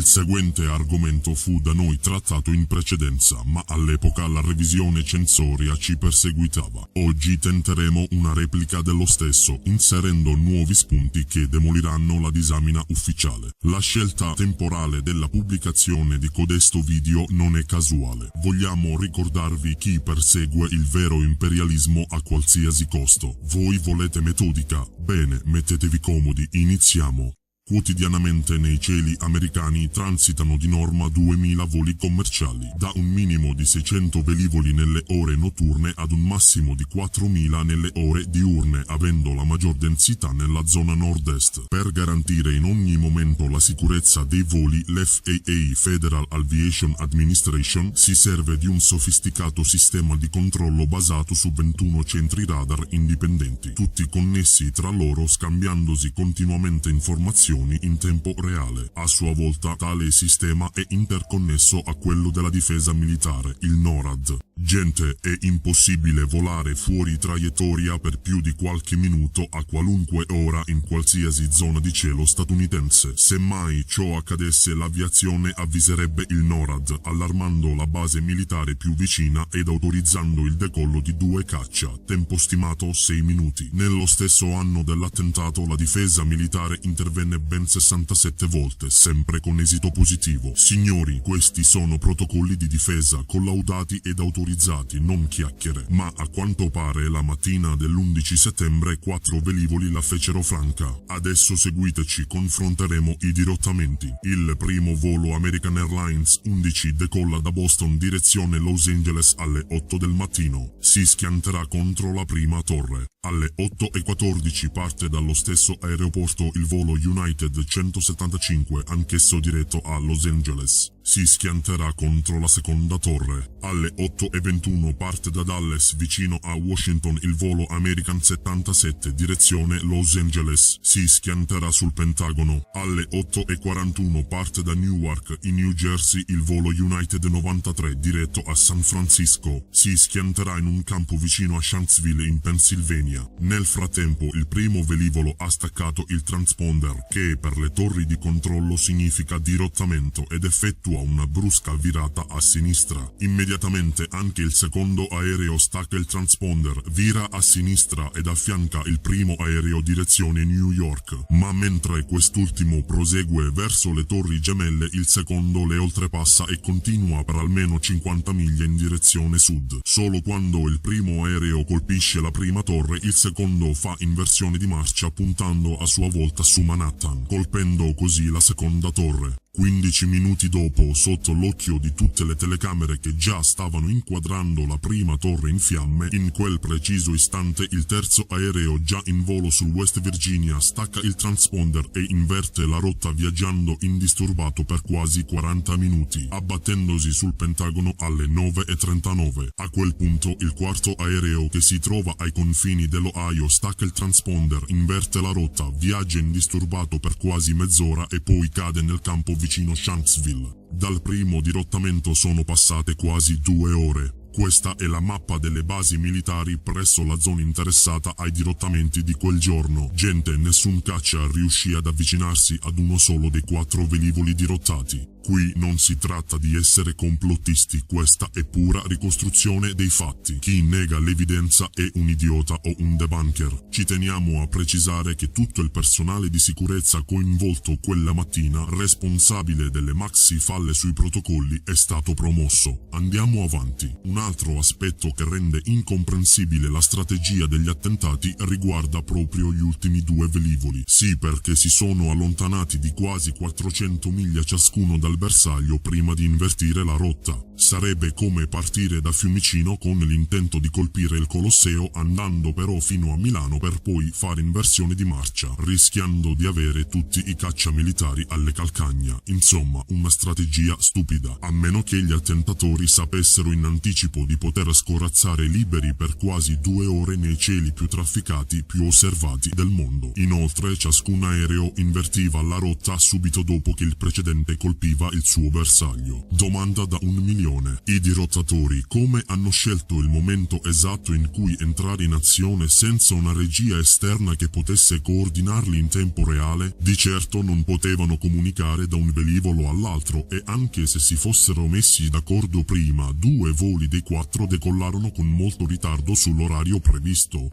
Il seguente argomento fu da noi trattato in precedenza, ma all'epoca la revisione censoria ci perseguitava. Oggi tenteremo una replica dello stesso, inserendo nuovi spunti che demoliranno la disamina ufficiale. La scelta temporale della pubblicazione di codesto video non è casuale. Vogliamo ricordarvi chi persegue il vero imperialismo a qualsiasi costo. Voi volete metodica? Bene, mettetevi comodi, iniziamo. Quotidianamente nei cieli americani transitano di norma 2000 voli commerciali, da un minimo di 600 velivoli nelle ore notturne ad un massimo di 4000 nelle ore diurne, avendo la maggior densità nella zona nord-est. Per garantire in ogni momento la sicurezza dei voli, l'FAA Federal Aviation Administration si serve di un sofisticato sistema di controllo basato su 21 centri radar indipendenti, tutti connessi tra loro scambiandosi continuamente informazioni in tempo reale. A sua volta tale sistema è interconnesso a quello della difesa militare, il NORAD. Gente, è impossibile volare fuori traiettoria per più di qualche minuto a qualunque ora in qualsiasi zona di cielo statunitense. Se mai ciò accadesse, l'aviazione avviserebbe il NORAD, allarmando la base militare più vicina ed autorizzando il decollo di 2 caccia, tempo stimato 6 minuti. Nello stesso anno dell'attentato la difesa militare intervenne ben 67 volte, sempre con esito positivo. Signori, questi sono protocolli di difesa collaudati ed autorizzati, non chiacchiere. Ma a quanto pare la mattina dell'11 settembre 4 velivoli la fecero franca. Adesso seguiteci, confronteremo i dirottamenti. Il primo volo American Airlines 11 decolla da Boston direzione Los Angeles alle 8 del mattino. Si schianterà contro la prima torre. Alle 8:14 parte dallo stesso aeroporto il volo United 175, anch'esso diretto a Los Angeles. Si schianterà contro la seconda torre. Alle 8:21 parte da Dallas vicino a Washington il volo American 77 direzione Los Angeles. Si schianterà sul Pentagono. Alle 8:41 parte da Newark in New Jersey il volo United 93 diretto a San Francisco. Si schianterà in un campo vicino a Shanksville in Pennsylvania. Nel frattempo il primo velivolo ha staccato il transponder, che per le torri di controllo significa dirottamento, ed effettua una brusca virata a sinistra. Immediatamente anche il secondo aereo stacca il transponder, vira a sinistra ed affianca il primo aereo direzione New York. Ma mentre quest'ultimo prosegue verso le torri gemelle, il secondo le oltrepassa e continua per almeno 50 miglia in direzione sud. Solo quando il primo aereo colpisce la prima torre, il secondo fa inversione di marcia puntando a sua volta su Manhattan, colpendo così la seconda torre. 15 minuti dopo, sotto l'occhio di tutte le telecamere che già stavano inquadrando la prima torre in fiamme, in quel preciso istante il terzo aereo già in volo sul West Virginia stacca il transponder e inverte la rotta viaggiando indisturbato per quasi 40 minuti, abbattendosi sul Pentagono alle 9:39. A quel punto il quarto aereo, che si trova ai confini dell'Ohio, stacca il transponder, inverte la rotta, viaggia indisturbato per quasi mezz'ora e poi cade nel campo vicino Shanksville. Dal primo dirottamento sono passate quasi 2 ore. Questa è la mappa delle basi militari presso la zona interessata ai dirottamenti di quel giorno. Gente, nessun caccia riuscì ad avvicinarsi ad uno solo dei 4 velivoli dirottati. Qui non si tratta di essere complottisti, questa è pura ricostruzione dei fatti. Chi nega l'evidenza è un idiota o un debunker. Ci teniamo a precisare che tutto il personale di sicurezza coinvolto quella mattina, responsabile delle maxi falle sui protocolli, è stato promosso. Andiamo avanti. Un altro aspetto che rende incomprensibile la strategia degli attentati riguarda proprio gli ultimi 2 velivoli. Sì, perché si sono allontanati di quasi 400 miglia ciascuno dal bersaglio prima di invertire la rotta. Sarebbe come partire da Fiumicino con l'intento di colpire il Colosseo, andando però fino a Milano per poi fare inversione di marcia, rischiando di avere tutti i cacciamilitari alle calcagna. Insomma, una strategia stupida, a meno che gli attentatori sapessero in anticipo di poter scorazzare liberi per quasi 2 ore nei cieli più trafficati, più osservati del mondo. Inoltre, ciascun aereo invertiva la rotta subito dopo che il precedente colpiva il suo bersaglio. Domanda da un milionario. ribellione. I dirottatori come hanno scelto il momento esatto in cui entrare in azione senza una regia esterna che potesse coordinarli in tempo reale? Di certo non potevano comunicare da un velivolo all'altro e anche se si fossero messi d'accordo prima, 2 voli dei 4 decollarono con molto ritardo sull'orario previsto.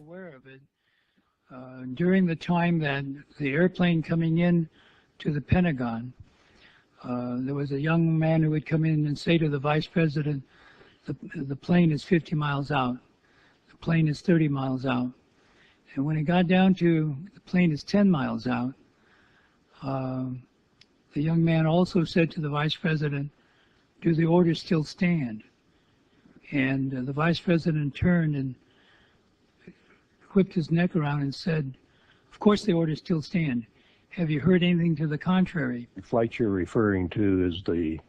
During the time that the airplane coming in to the Pentagon, there was a young man who would come in and say to the vice president, the plane is 50 miles out, the plane is 30 miles out. And when it got down to the plane is 10 miles out, the young man also said to the vice president, do the orders still stand? And the vice president turned and whipped his neck around and said, of course the orders still stand. Have you heard anything to the contrary? The flight you're referring to is the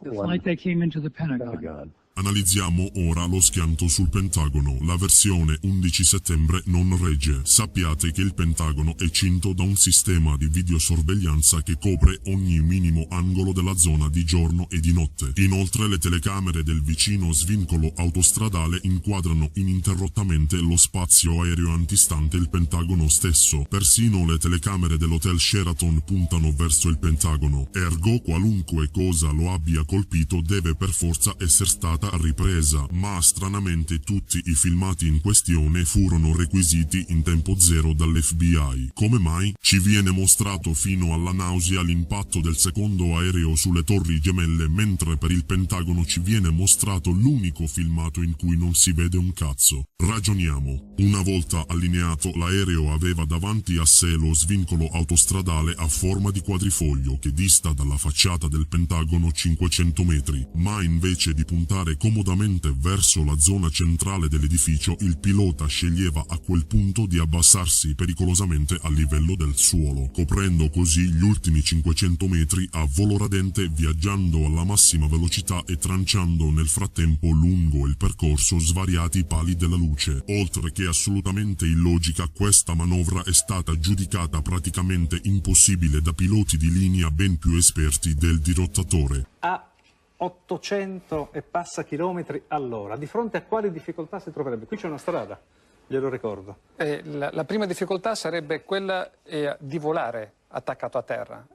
flight that came into the Pentagon. Analizziamo ora lo schianto sul Pentagono. La versione 11 settembre non regge. Sappiate che il Pentagono è cinto da un sistema di videosorveglianza che copre ogni minimo angolo della zona di giorno e di notte. Inoltre le telecamere del vicino svincolo autostradale inquadrano ininterrottamente lo spazio aereo antistante il Pentagono stesso. Persino le telecamere dell'hotel Sheraton puntano verso il Pentagono. Ergo qualunque cosa lo abbia colpito deve per forza essere stata ripresa, ma stranamente tutti i filmati in questione furono requisiti in tempo zero dall'FBI. Come mai? Ci viene mostrato fino alla nausea l'impatto del secondo aereo sulle torri gemelle, mentre per il Pentagono ci viene mostrato l'unico filmato in cui non si vede un cazzo. Ragioniamo. Una volta allineato, l'aereo aveva davanti a sé lo svincolo autostradale a forma di quadrifoglio che dista dalla facciata del Pentagono 500 metri, ma invece di puntare comodamente verso la zona centrale dell'edificio, il pilota sceglieva a quel punto di abbassarsi pericolosamente a livello del suolo, coprendo così gli ultimi 500 metri a volo radente, viaggiando alla massima velocità e tranciando nel frattempo lungo il percorso svariati pali della luce. Oltre che assolutamente illogica, questa manovra è stata giudicata praticamente impossibile da piloti di linea ben più esperti del dirottatore. 800 e passa chilometri all'ora. Di fronte a quali difficoltà si troverebbe? Qui c'è una strada, glielo ricordo. La prima difficoltà sarebbe quella di volare attaccato a terra.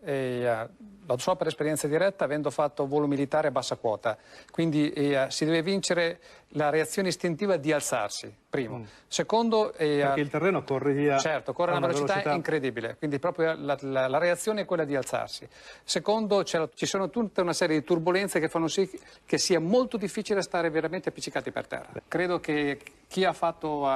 Lo so per esperienza diretta, avendo fatto volo militare a bassa quota. Quindi si deve vincere la reazione istintiva di alzarsi, primo. Secondo... perché il terreno corre via... Certo, corre a una velocità incredibile, quindi proprio la reazione è quella di alzarsi. Secondo, ci sono tutta una serie di turbolenze che fanno sì che sia molto difficile stare veramente appiccicati per terra. Credo che chi ha fatto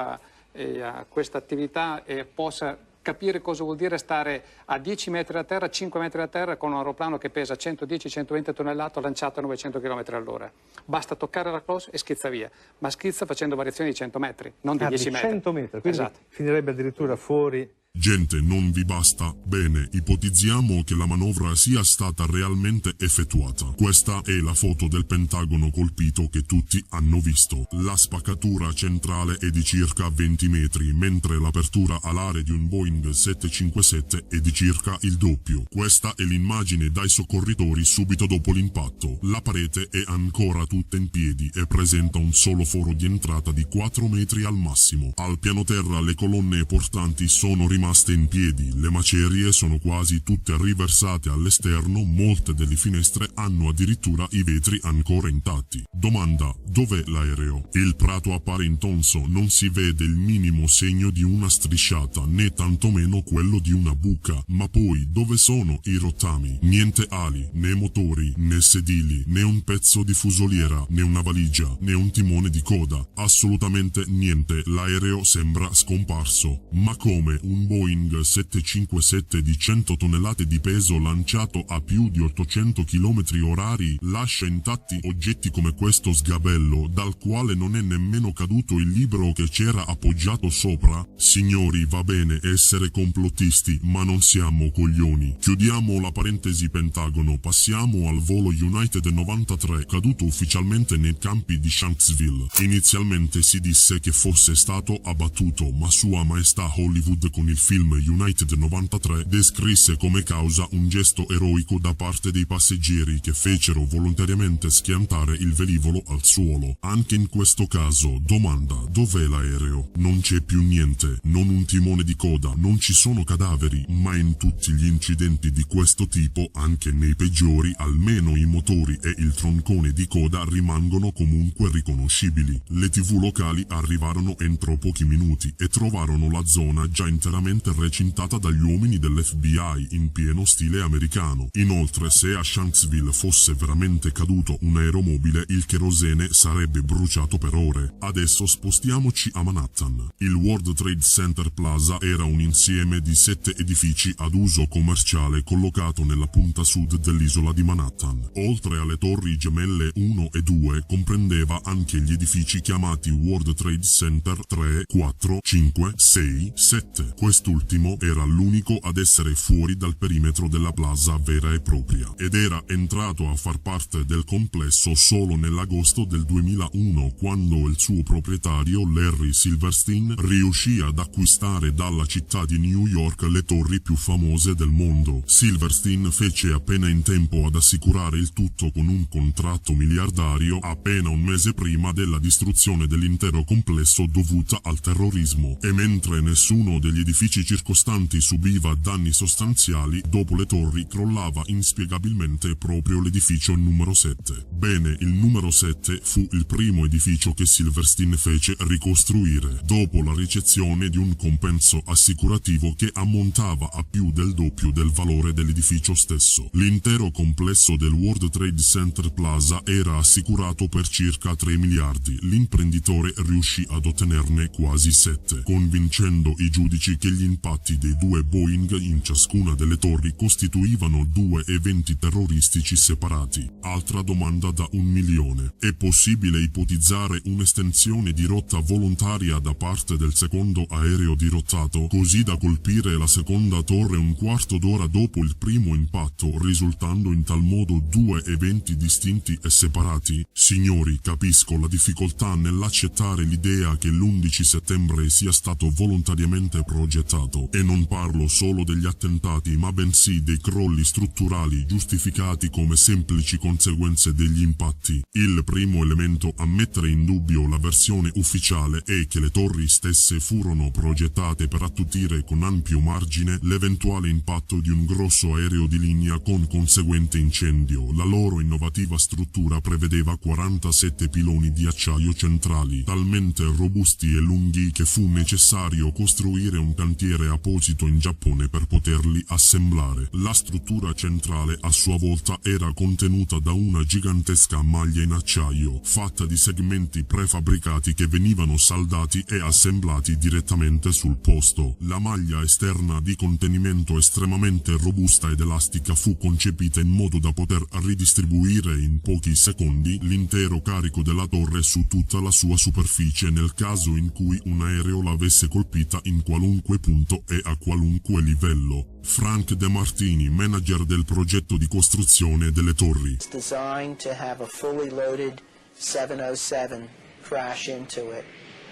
questa attività possa capire cosa vuol dire stare a 10 metri da terra, 5 metri da terra con un aeroplano che pesa 110-120 tonnellate lanciato a 900 km all'ora. Basta toccare la cloche e schizza via, ma schizza facendo variazioni di 100 metri, non di 10 metri. 100 metri, quindi esatto. Finirebbe addirittura fuori... Gente, non vi basta? Bene, ipotizziamo che la manovra sia stata realmente effettuata. Questa è la foto del Pentagono colpito che tutti hanno visto. La spaccatura centrale è di circa 20 metri, mentre l'apertura alare di un Boeing 757 è di circa il doppio. Questa è l'immagine dai soccorritori subito dopo l'impatto. La parete è ancora tutta in piedi e presenta un solo foro di entrata di 4 metri al massimo. Al piano terra le colonne portanti sono rimaste in piedi, le macerie sono quasi tutte riversate all'esterno, molte delle finestre hanno addirittura i vetri ancora intatti. Domanda: dov'è l'aereo? Il prato appare intonso, non si vede il minimo segno di una strisciata, né tantomeno quello di una buca. Ma poi, dove sono i rottami? Niente ali, né motori, né sedili, né un pezzo di fusoliera, né una valigia, né un timone di coda. Assolutamente niente, l'aereo sembra scomparso. Ma come un Boeing 757 di 100 tonnellate di peso lanciato a più di 800 km orari lascia intatti oggetti come questo sgabello, dal quale non è nemmeno caduto il libro che c'era appoggiato sopra? Signori, va bene essere complottisti, ma non siamo coglioni. Chiudiamo la parentesi Pentagono, passiamo al volo United 93, caduto ufficialmente nei campi di Shanksville. Inizialmente si disse che fosse stato abbattuto, ma Sua Maestà Hollywood con il il film United 93 descrisse come causa un gesto eroico da parte dei passeggeri che fecero volontariamente schiantare il velivolo al suolo. Anche in questo caso, domanda: dov'è l'aereo? Non c'è più niente, non un timone di coda, non ci sono cadaveri, ma in tutti gli incidenti di questo tipo, anche nei peggiori, almeno i motori e il troncone di coda rimangono comunque riconoscibili. Le TV locali arrivarono entro pochi minuti e trovarono la zona già interamente recintata dagli uomini dell'FBI in pieno stile americano. Inoltre, se a Shanksville fosse veramente caduto un aeromobile, il cherosene sarebbe bruciato per ore. Adesso spostiamoci a Manhattan. Il World Trade Center Plaza era un insieme di 7 edifici ad uso commerciale collocato nella punta sud dell'isola di Manhattan. Oltre alle torri gemelle 1 e 2, comprendeva anche gli edifici chiamati World Trade Center 3, 4, 5, 6, 7. Quest'ultimo era l'unico ad essere fuori dal perimetro della plaza vera e propria, ed era entrato a far parte del complesso solo nell'agosto del 2001, quando il suo proprietario Larry Silverstein riuscì ad acquistare dalla città di New York le torri più famose del mondo. Silverstein fece appena in tempo ad assicurare il tutto con un contratto miliardario appena un mese prima della distruzione dell'intero complesso dovuta al terrorismo, e mentre nessuno degli edifici circostanti subiva danni sostanziali, dopo le torri crollava inspiegabilmente proprio l'edificio numero 7. Bene, il numero 7 fu il primo edificio che Silverstein fece ricostruire, dopo la ricezione di un compenso assicurativo che ammontava a più del doppio del valore dell'edificio stesso. L'intero complesso del World Trade Center Plaza era assicurato per circa 3 miliardi. L'imprenditore riuscì ad ottenerne quasi 7, convincendo i giudici che gli impatti dei 2 Boeing in ciascuna delle torri costituivano 2 eventi terroristici separati. Altra domanda da 1 milione. È possibile ipotizzare un'estensione di rotta volontaria da parte del secondo aereo dirottato, così da colpire la seconda torre un quarto d'ora dopo il primo impatto, risultando in tal modo 2 eventi distinti e separati? Signori, capisco la difficoltà nell'accettare l'idea che l'11 settembre sia stato volontariamente progettato, e non parlo solo degli attentati, ma bensì dei crolli strutturali giustificati come semplici conseguenze degli impatti. Il primo elemento a mettere in dubbio la versione ufficiale è che le torri stesse furono progettate per attutire con ampio margine l'eventuale impatto di un grosso aereo di linea con conseguente incendio. La loro innovativa struttura prevedeva 47 piloni di acciaio centrali, talmente robusti e lunghi che fu necessario costruire un cantiere apposito in Giappone per poterli assemblare. La struttura centrale a sua volta era contenuta da una gigantesca maglia in acciaio, fatta di segmenti prefabbricati che venivano saldati e assemblati direttamente sul posto. La maglia esterna di contenimento estremamente robusta ed elastica fu concepita in modo da poter ridistribuire in pochi secondi l'intero carico della torre su tutta la sua superficie nel caso in cui un aereo l'avesse colpita in qualunque punto e a qualunque livello. Frank De Martini, manager del progetto di costruzione delle torri. It's designed to have a fully loaded 707 crash into it.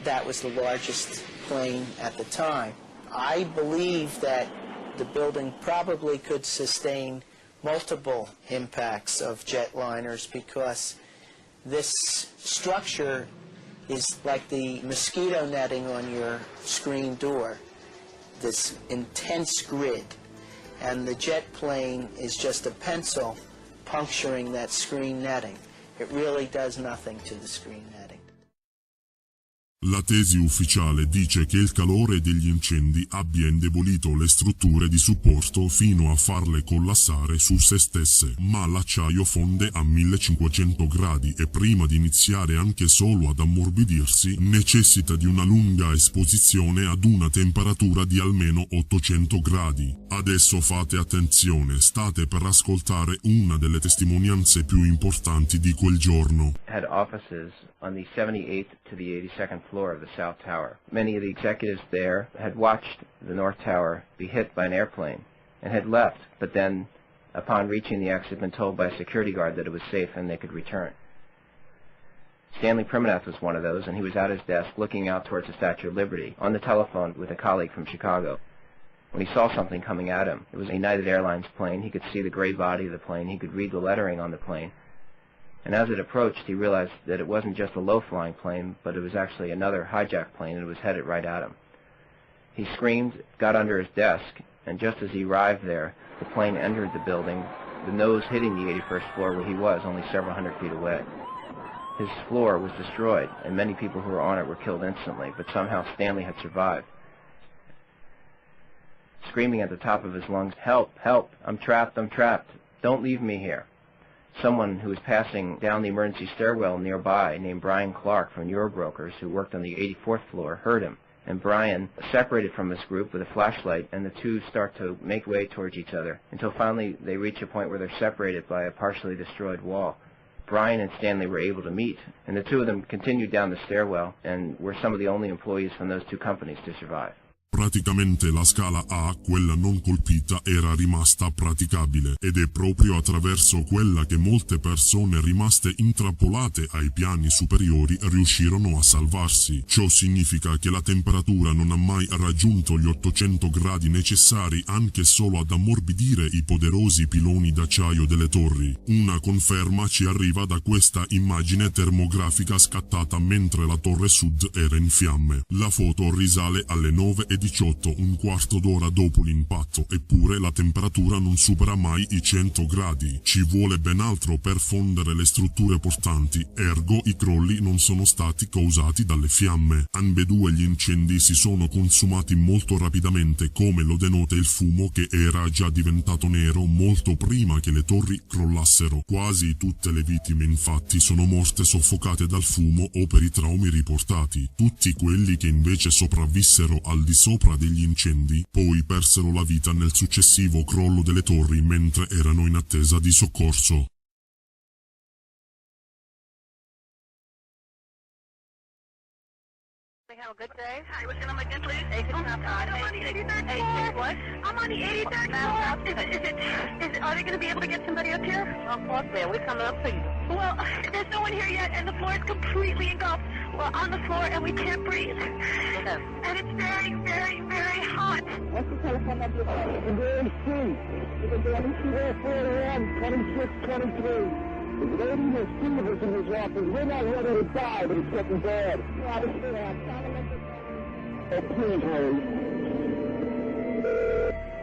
That was the largest plane at the time. I believe that the building probably could sustain multiple impacts of jetliners because this structure is like the mosquito netting on your screen door, this intense grid, and the jet plane is just a pencil puncturing that screen netting. It really does nothing to the screen netting. La tesi ufficiale dice che il calore degli incendi abbia indebolito le strutture di supporto fino a farle collassare su se stesse, ma l'acciaio fonde a 1500 gradi e prima di iniziare anche solo ad ammorbidirsi necessita di una lunga esposizione ad una temperatura di almeno 800 gradi. Adesso fate attenzione, state per ascoltare una delle testimonianze più importanti di quel giorno. Had offices on the 78th to the 82nd floor of the South Tower. Many of the executives there had watched the North Tower be hit by an airplane and had left, but then, upon reaching the exit, been told by a security guard that it was safe and they could return. Stanley Priminath was one of those, and he was at his desk looking out towards the Statue of Liberty on the telephone with a colleague from Chicago. when he saw something coming at him. It was a United Airlines plane. He could see the gray body of the plane. He could read the lettering on the plane. And as it approached, he realized that it wasn't just a low-flying plane, but it was actually another hijacked plane, and it was headed right at him. He screamed, got under his desk, and just as he arrived there, the plane entered the building, the nose hitting the 81st floor where he was, only several hundred feet away. His floor was destroyed, and many people who were on it were killed instantly, but somehow Stanley had survived. Screaming at the top of his lungs, "Help! Help! I'm trapped! I'm trapped! Don't leave me here!" Someone who was passing down the emergency stairwell nearby, named Brian Clark from Eurobrokers, who worked on the 84th floor, heard him. And Brian separated from his group with a flashlight, and the two start to make way towards each other, until finally they reach a point where they're separated by a partially destroyed wall. Brian and Stanley were able to meet, and the two of them continued down the stairwell, and were some of the only employees from those two companies to survive. Praticamente la scala A, quella non colpita, era rimasta praticabile, ed è proprio attraverso quella che molte persone rimaste intrappolate ai piani superiori riuscirono a salvarsi. Ciò significa che la temperatura non ha mai raggiunto gli 800 gradi necessari anche solo ad ammorbidire i poderosi piloni d'acciaio delle torri. Una conferma ci arriva da questa immagine termografica scattata mentre la torre sud era in fiamme. La foto risale alle 9:18, un quarto d'ora dopo l'impatto, eppure la temperatura non supera mai i 100 gradi. Ci vuole ben altro per fondere le strutture portanti, ergo i crolli non sono stati causati dalle fiamme. Ambedue gli incendi si sono consumati molto rapidamente, come lo denota il fumo che era già diventato nero molto prima che le torri crollassero. Quasi tutte le vittime infatti sono morte soffocate dal fumo o per i traumi riportati. Tutti quelli che invece sopravvissero al di sopra degli incendi poi persero la vita nel successivo crollo delle torri mentre erano in attesa di soccorso. Have a good day. Hi, what's your number again, please? 86. I'm on the 83rd floor. What? I'm on the 83rd floor. Are they going to be able to get somebody up here? Of course, ma'am. We're coming up for you. Well, there's no one here yet, and the floor is completely engulfed. We're on the floor, and we can't breathe. Okay. And it's very, very, very hot. What's the telephone number? Very street. You can do anything there, 41, 26, 23. The lady has fevers in his office. We're not ready to die, but it's getting bad. Yeah, I'm trying to make it better. Oh, please, hurry.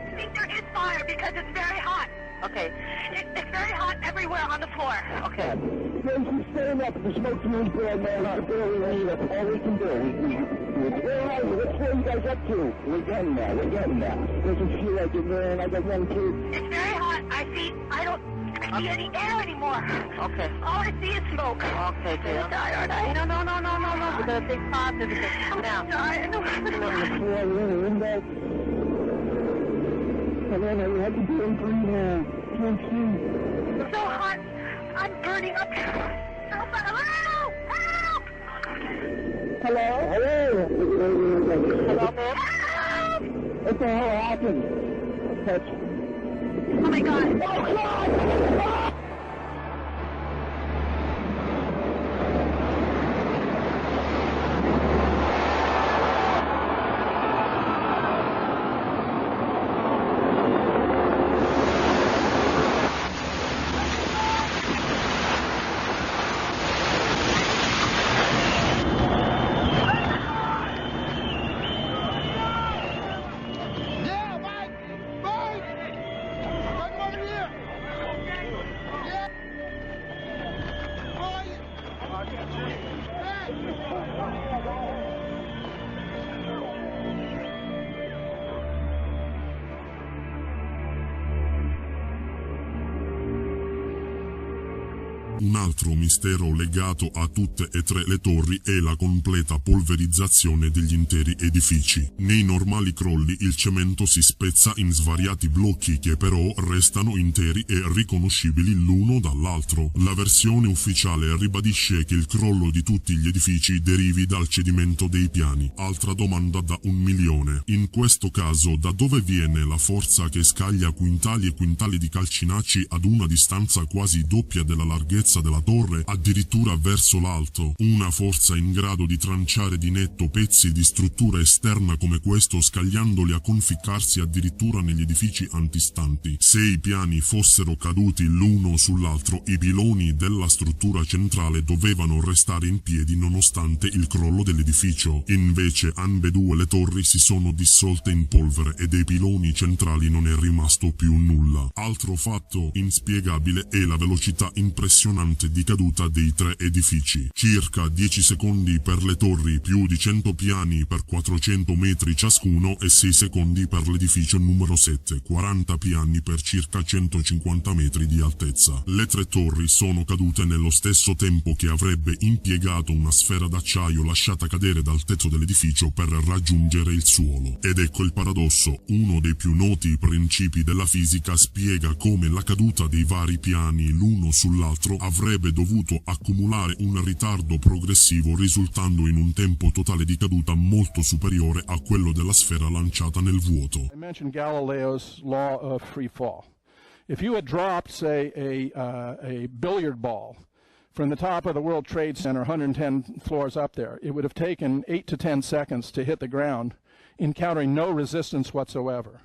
I think there is fire because it's very hot. Okay. It's very hot everywhere on the floor. Okay. Jason, stay up. The smoke's really bad, man. I barely leave. That's all we can do. We're all right. Let's where you guys up to. We're getting there. We're getting there. Doesn't feel like it, man. I got one, too. It's very hot. I don't see any air anymore. Okay. All I see is smoke. Okay, good. I'm tired, aren't I? No. We're going to think positive now. I'm tired. Savannah, you have to be in green now. Can't see. It's so hot. I'm burning up. Help! Help! Hello? Hello? Hello, ma'am? Help! What the hell happened? Oh my God. Oh God! Un altro mistero legato a tutte e tre le torri è la completa polverizzazione degli interi edifici. Nei normali crolli il cemento si spezza in svariati blocchi che però restano interi e riconoscibili l'uno dall'altro. La versione ufficiale ribadisce che il crollo di tutti gli edifici derivi dal cedimento dei piani. Altra domanda da 1 milione. In questo caso, da dove viene la forza che scaglia quintali e quintali di calcinacci ad una distanza quasi doppia della larghezza altezza della torre, addirittura verso l'alto, una forza in grado di tranciare di netto pezzi di struttura esterna come questo, scagliandoli a conficcarsi addirittura negli edifici antistanti. Se i piani fossero caduti l'uno sull'altro, i piloni della struttura centrale dovevano restare in piedi nonostante il crollo dell'edificio. Invece ambedue le torri si sono dissolte in polvere e dei piloni centrali non è rimasto più nulla. Altro fatto inspiegabile è la velocità impressionante di caduta dei tre edifici. Circa 10 secondi per le torri, più di 100 piani per 400 metri ciascuno e 6 secondi per l'edificio numero 7, 40 piani per circa 150 metri di altezza. Le tre torri sono cadute nello stesso tempo che avrebbe impiegato una sfera d'acciaio lasciata cadere dal tetto dell'edificio per raggiungere il suolo. Ed ecco il paradosso: uno dei più noti principi della fisica spiega come la caduta dei vari piani l'uno sull'altro avrebbe dovuto accumulare un ritardo progressivo, risultando in un tempo totale di caduta molto superiore a quello della sfera lanciata nel vuoto. I mentioned Galileo's law of free fall. If you had dropped, say, a billiard ball from the top of the World Trade Center, 110 floors up there, it would have taken 8 to 10 seconds to hit the ground, encountering no resistance whatsoever.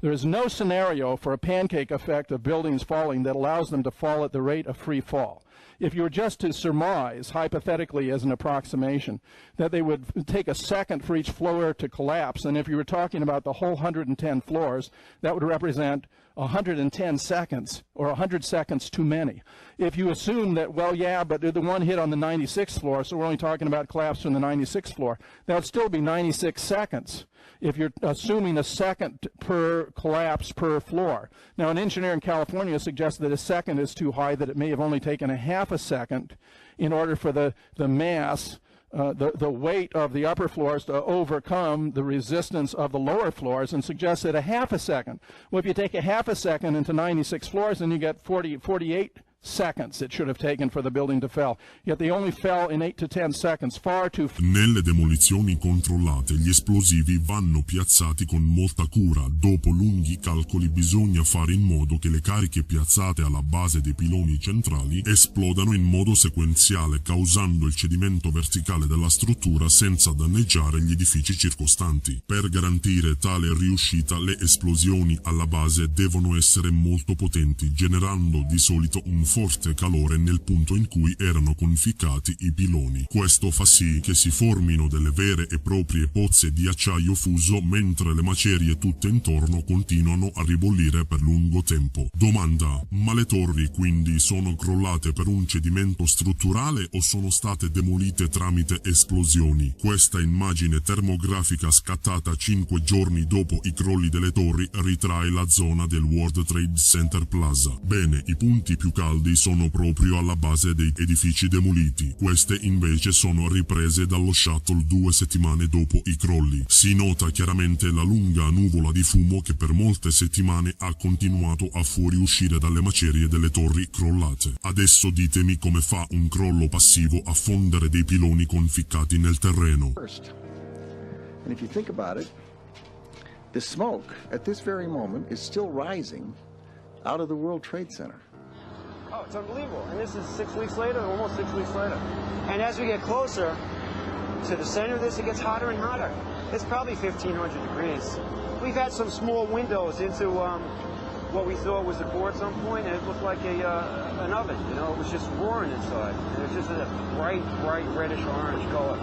There is no scenario for a pancake effect of buildings falling that allows them to fall at the rate of free fall. If you were just to surmise, hypothetically as an approximation, that they would take a second for each floor to collapse, and if you were talking about the whole 110 floors, that would represent 110 seconds, or 100 seconds too many. If you assume that, well, yeah, but the one hit on the 96th floor, so we're only talking about collapse from the 96th floor, that would still be 96 seconds if you're assuming a second per collapse per floor. Now, an engineer in California suggests that a second is too high, that it may have only taken a half a second in order for the mass, the weight of the upper floors to overcome the resistance of the lower floors, and suggests that a half a second. Well, if you take a half a second into 96 floors, then you get 48 seconds it should have taken for the building to fall. Yet they only fell in 8 to 10 seconds, far too few. Nelle demolizioni controllate gli esplosivi vanno piazzati con molta cura. Dopo lunghi calcoli bisogna fare in modo che le cariche piazzate alla base dei piloni centrali esplodano in modo sequenziale, causando il cedimento verticale della struttura senza danneggiare gli edifici circostanti. Per garantire tale riuscita, le esplosioni alla base devono essere molto potenti, generando di solito un forte calore nel punto in cui erano conficcati i piloni. Questo fa sì che si formino delle vere e proprie pozze di acciaio fuso, mentre le macerie tutte intorno continuano a ribollire per lungo tempo. Domanda: ma le torri quindi sono crollate per un cedimento strutturale o sono state demolite tramite esplosioni? Questa immagine termografica, scattata 5 giorni dopo i crolli delle torri, ritrae la zona del World Trade Center Plaza. Bene, i punti più caldi sono proprio alla base dei edifici demoliti. Queste invece sono riprese dallo shuttle 2 settimane dopo i crolli. Si nota chiaramente la lunga nuvola di fumo che per molte settimane ha continuato a fuoriuscire dalle macerie delle torri crollate. Adesso ditemi come fa un crollo passivo a fondere dei piloni conficcati nel terreno. And if you think about it, the smoke at this very moment is still rising out of the World Trade Center. Oh, it's unbelievable. And this is 6 weeks later, almost 6 weeks later. And as we get closer to the center of this, it gets hotter and hotter. It's probably 1,500 degrees. We've had some small windows into what we thought was a core at some point, and it looked like an oven. You know, it was just roaring inside. And it was just a bright reddish-orange color.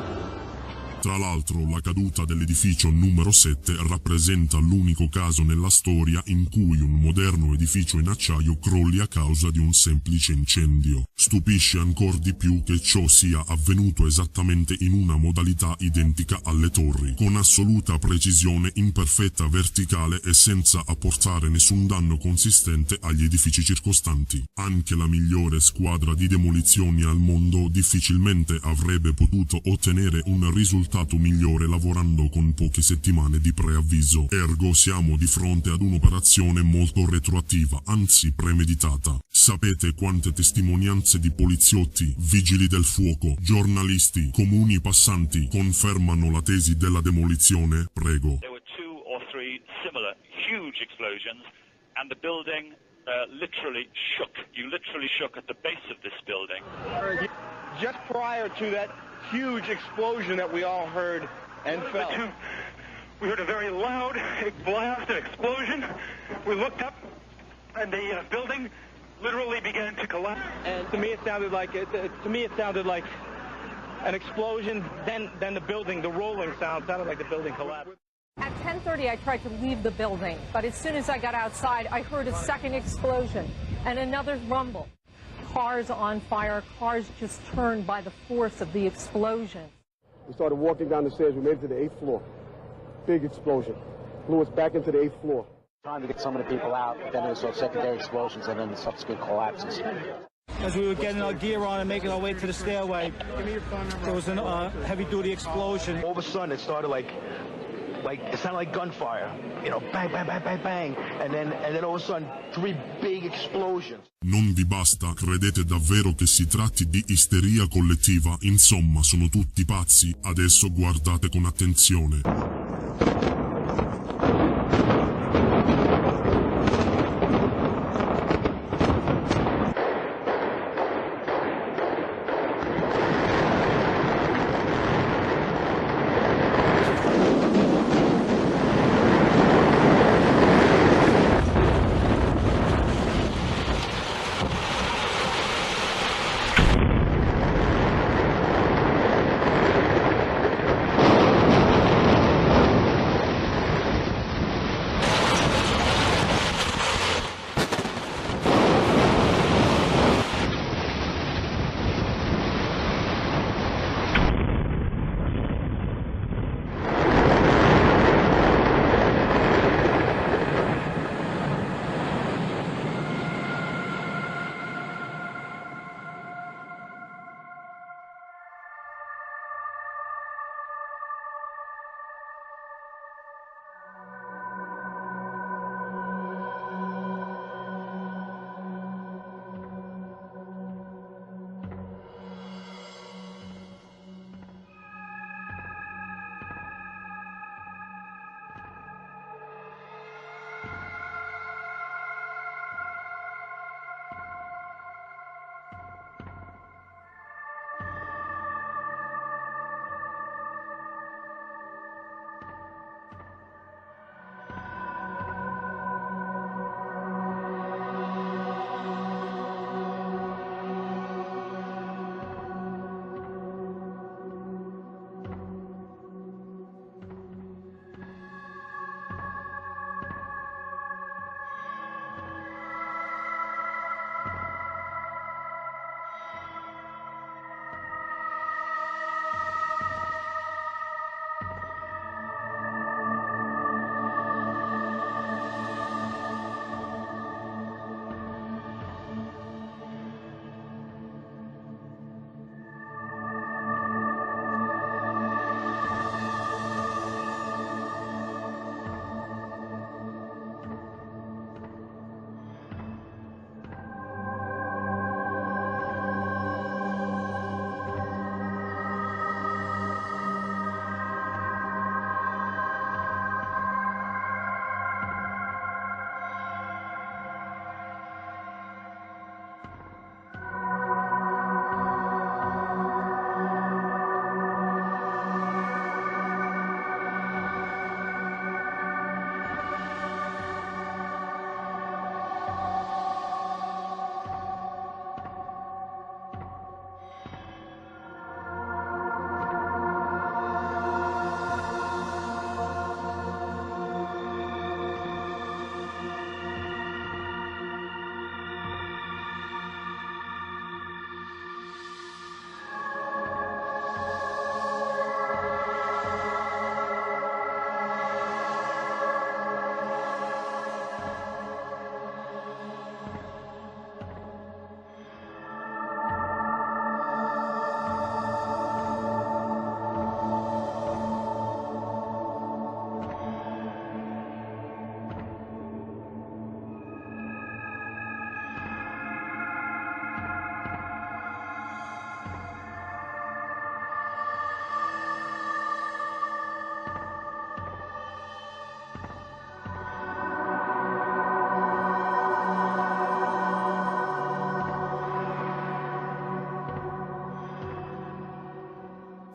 Tra l'altro, la caduta dell'edificio numero 7 rappresenta l'unico caso nella storia in cui un moderno edificio in acciaio crolli a causa di un semplice incendio. Stupisce ancor di più che ciò sia avvenuto esattamente in una modalità identica alle torri, con assoluta precisione, in perfetta verticale e senza apportare nessun danno consistente agli edifici circostanti. Anche la migliore squadra di demolizioni al mondo difficilmente avrebbe potuto ottenere un risultato migliore lavorando con poche settimane di preavviso. Ergo siamo di fronte ad un'operazione molto retroattiva, anzi premeditata. Sapete quante testimonianze di poliziotti, vigili del fuoco, giornalisti, comuni passanti confermano la tesi della demolizione? Prego. There were 2 or 3 similar huge explosions and the building literally shook. You literally shook at the base of this building. prior to that huge explosion that we all heard and felt? We heard a very loud blast, an explosion. We looked up, and the building literally began to collapse. And to me, it sounded like an explosion. Then the building, the rolling sound sounded like the building collapsed. At 10:30, I tried to leave the building, but as soon as I got outside, I heard a second explosion and another rumble. Cars on fire, cars just turned by the force of the explosion. We started walking down the stairs. We made it to the 8th floor. Big explosion. Blew us back into the 8th floor. Trying to get some of the people out, then there was secondary explosions and then the subsequent collapses. As we were getting our gear on and making our way to the stairway, there was a heavy-duty explosion. All of a sudden, it started like it sounded like gunfire. You know, bang, bang, bang, bang, bang, and then all of a sudden, 3 big explosions. Non vi basta? Credete davvero che si tratti di isteria collettiva? Insomma, sono tutti pazzi? Adesso guardate con attenzione.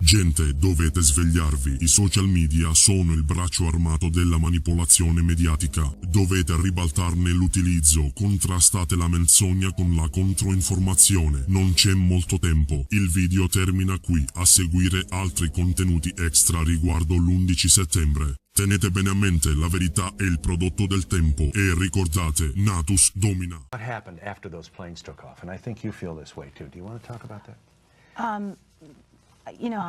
Gente, dovete svegliarvi. I social media sono il braccio armato della manipolazione mediatica. Dovete ribaltarne l'utilizzo. Contrastate la menzogna con la controinformazione. Non c'è molto tempo. Il video termina qui. A seguire altri contenuti extra riguardo l'11 settembre. Tenete bene a mente, la verità è il prodotto del tempo. E ricordate, Natus domina. What happened after those planes took off? And I think you feel this way too. Do you want to talk about that? You know,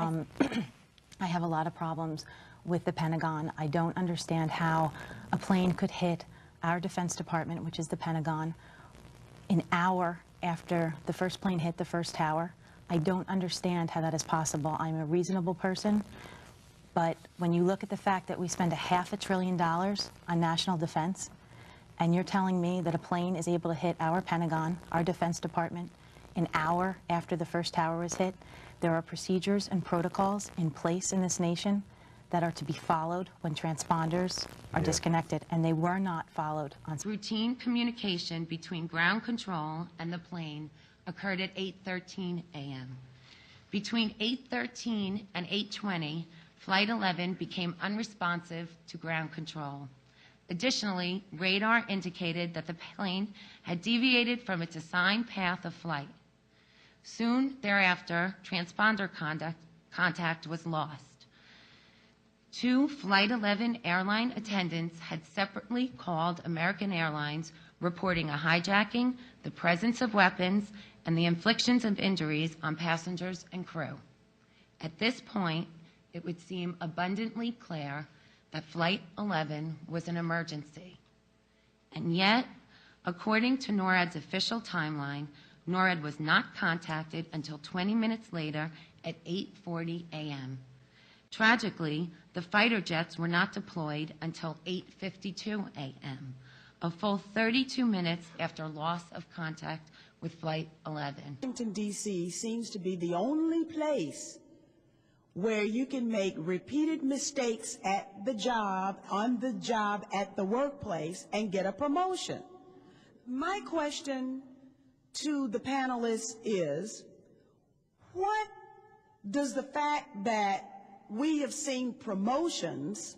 I have a lot of problems with the Pentagon. I don't understand how a plane could hit our Defense Department, which is the Pentagon, an hour after the first plane hit the first tower. I don't understand how that is possible. I'm a reasonable person, but when you look at the fact that we spend $500 billion on national defense, and you're telling me that a plane is able to hit our Pentagon, our Defense Department, an hour after the first tower was hit, there are procedures and protocols in place in this nation that are to be followed when transponders are disconnected, and they were not followed. Routine communication between ground control and the plane occurred at 8:13 a.m. Between 8:13 and 8:20, Flight 11 became unresponsive to ground control. Additionally, radar indicated that the plane had deviated from its assigned path of flight. Soon thereafter, transponder contact was lost. 2 Flight 11 airline attendants had separately called American Airlines reporting a hijacking, the presence of weapons, and the inflictions of injuries on passengers and crew. At this point, it would seem abundantly clear that Flight 11 was an emergency. And yet, according to NORAD's official timeline, NORAD was not contacted until 20 minutes later at 8:40 a.m. Tragically, the fighter jets were not deployed until 8:52 a.m., a full 32 minutes after loss of contact with Flight 11. Washington, D.C. seems to be the only place where you can make repeated mistakes at the job, on the job, at the workplace, and get a promotion. My question to the panelists is, what does the fact that we have seen promotions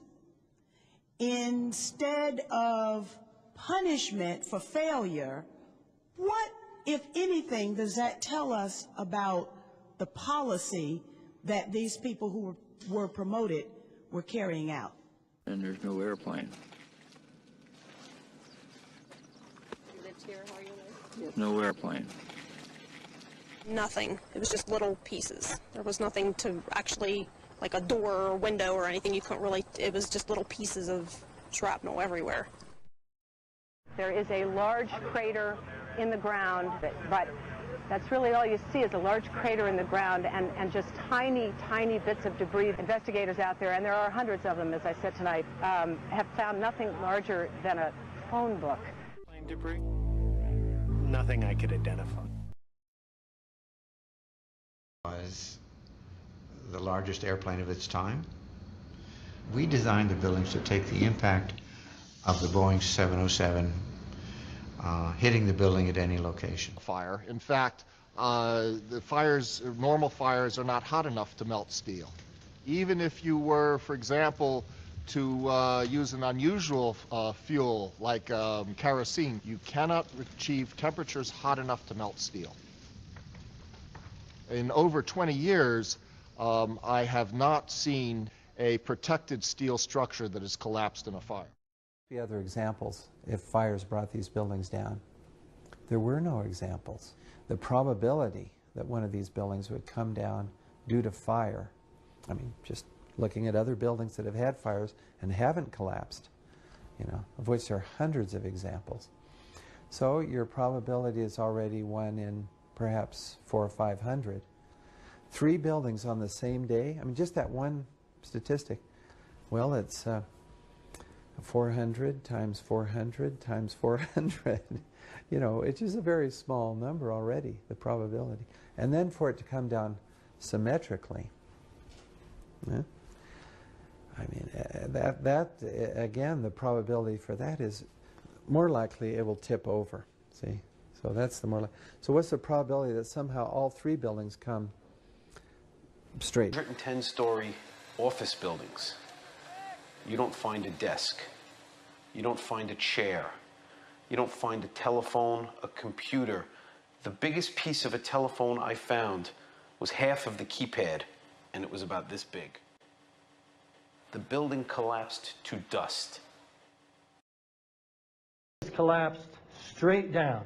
instead of punishment for failure, what, if anything, does that tell us about the policy that these people who were promoted were carrying out? And there's no airplane. You lived here all your life? No airplane. Nothing. It was just little pieces. There was nothing to actually, like a door or window or anything. You couldn't really, it was just little pieces of shrapnel everywhere. There is a large crater in the ground, but that's really all you see is a large crater in the ground and just tiny, tiny bits of debris. Investigators out there, and there are hundreds of them, as I said tonight, have found nothing larger than a phone book. Plane debris? Nothing I could identify. Was the largest airplane of its time. We designed the buildings to take the impact of the Boeing 707 hitting the building at any location. Fire. In fact, the fires, normal fires, are not hot enough to melt steel. Even if you were, for example, to use an unusual fuel like kerosene, you cannot achieve temperatures hot enough to melt steel. In over 20 years, I have not seen a protected steel structure that has collapsed in a fire. The other examples, if fires brought these buildings down, there were no examples. The probability that one of these buildings would come down due to fire, I mean, just looking at other buildings that have had fires and haven't collapsed, you know, of which there are hundreds of examples. So your probability is already 1 in perhaps 400 or 500. 3 buildings on the same day, I mean, just that one statistic, well, it's 400 times 400 times 400. You know, it's just a very small number already, the probability. And then for it to come down symmetrically, yeah? I mean, again, the probability for that is more likely it will tip over, see? So that's the more likely. So what's the probability that somehow all 3 buildings come straight. 110-story office buildings. You don't find a desk. You don't find a chair. You don't find a telephone, a computer. The biggest piece of a telephone I found was half of the keypad, and it was about this big. The building collapsed to dust. It collapsed straight down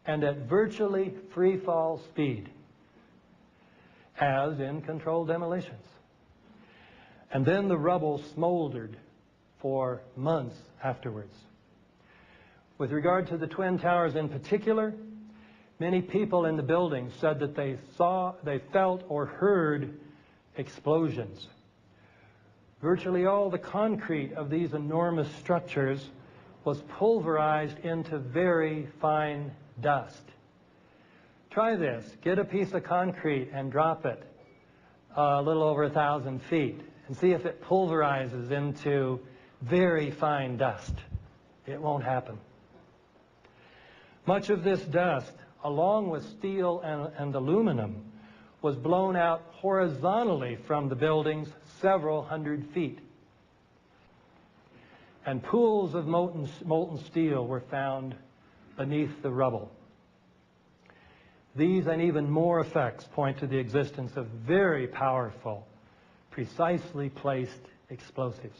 and at virtually free fall speed, as in controlled demolitions. And then the rubble smoldered for months afterwards. With regard to the Twin Towers in particular, many people in the building said that they felt or heard explosions. Virtually all the concrete of these enormous structures was pulverized into very fine dust. Try this. Get a piece of concrete and drop it a little over 1,000 feet and see if it pulverizes into very fine dust. It won't happen. Much of this dust, along with steel and aluminum, was blown out horizontally from the buildings several hundred feet. And pools of molten steel were found beneath the rubble. These and even more effects point to the existence of very powerful, precisely placed explosives.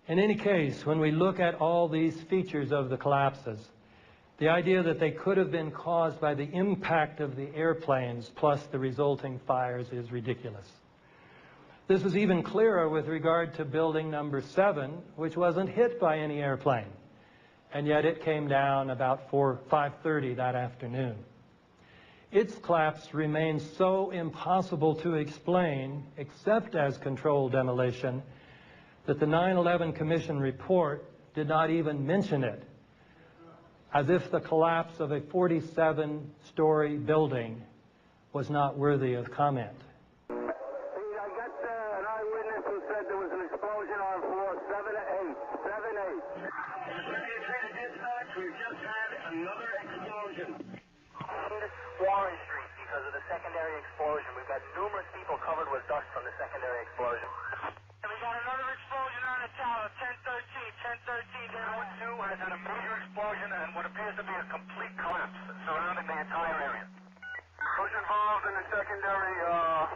In any case, when we look at all these features of the collapses, the idea that they could have been caused by the impact of the airplanes plus the resulting fires is ridiculous. This is even clearer with regard to building number 7, which wasn't hit by any airplane, and yet it came down about 5:30 that afternoon. Its collapse remains so impossible to explain, except as controlled demolition, that the 9/11 Commission report did not even mention it, as if the collapse of a 47-story building was not worthy of comment. I got an eyewitness who said there was an explosion on floor 7-8. 7-8. We've just had another explosion. Warren Street because of the secondary explosion. We've got numerous people covered with dust from the secondary explosion. And we got another explosion on the tower, 1013. 1013, Airport 2 has had a major explosion and what appears to be a complete collapse surrounding the entire area. Who's involved in the secondary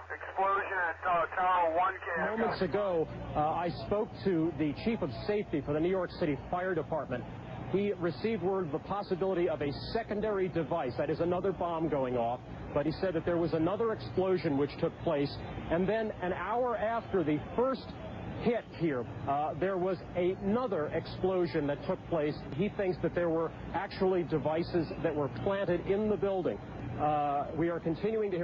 explosion at Tower 1? Moments ago, I spoke to the chief of safety for the New York City Fire Department. He received word of the possibility of a secondary device, that is another bomb going off, but he said that there was another explosion which took place, and then an hour after the first hit here, there was another explosion that took place. He thinks that there were actually devices that were planted in the building. We are continuing to hear